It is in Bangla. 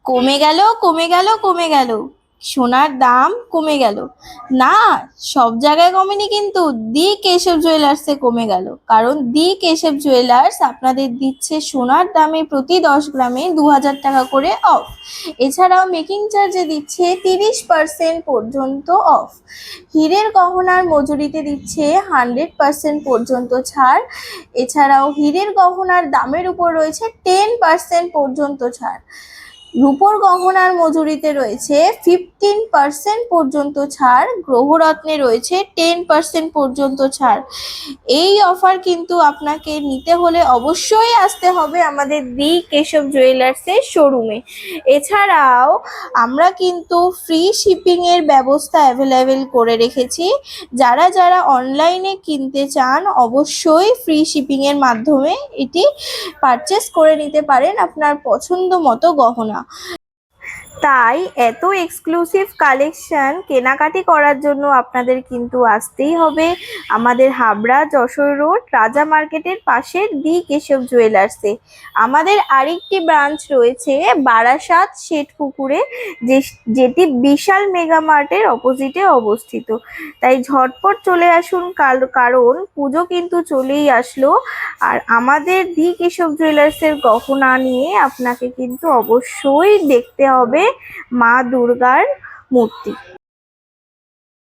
কমে গেল, কমে গেল, কমে গেল, সোনার দাম কমে গেল। না, সব জায়গায় কমেনি, কিন্তু দি কেশব জুয়েলার্সে কমে গেল, কারণ দি কেশব জুয়েলার্স আপনাদের দিচ্ছে সোনার দামে প্রতি 10 গ্রামে 2000 টাকা করে অফ। এছাড়াও মেকিং চার্জে দিচ্ছে 30% পর্যন্ত অফ। হীরের গহনার মজুরিতে দিচ্ছে 100% পর্যন্ত ছাড়। এছাড়াও হীরের গহনার দামের উপর রয়েছে 10% পর্যন্ত ছাড়। রূপোর গহনার মজুরিতে রয়েছে 15% পর্যন্ত ছাড়। গ্রহরত্নে রয়েছে 10% পর্যন্ত ছাড়। এই অফার কিন্তু আপনাকে নিতে হলে অবশ্যই আসতে হবে আমাদের দি কেশব জুয়েলার্সের শোরুমে। এছাড়াও আমরা কিন্তু ফ্রি শিপিং এর ব্যবস্থা অ্যাভেলেবেল করে রেখেছি। যারা যারা অনলাইনে কিনতে চান অবশ্যই ফ্রি শিপিং এর মাধ্যমে এটি পারচেস করে নিতে পারেন আপনার পছন্দ মতো গহনা। তাই এত এক্সক্লুসিভ কালেকশন কেনাকাটি করার জন্য আপনাদের কিন্তু আসতেই হবে আমাদের হাবড়া যশোর রোড রাজা মার্কেটের পাশের দি কেশব জুয়েলার্সে। আমাদের আরেকটি ব্রাঞ্চ রয়েছে বারাসাত শেঠপুকুরে, যেটি বিশাল মেগা মার্টের অপোজিটে অবস্থিত। তাই ঝটপট চলে আসুন, কারণ পুজো কিন্তু চলেই আসলো। আর আমাদের দি কেশব জুয়েলার্সের গহনা নিয়ে আপনাকে কিন্তু অবশ্যই দেখতে হবে মা দুর্গার মূর্তি।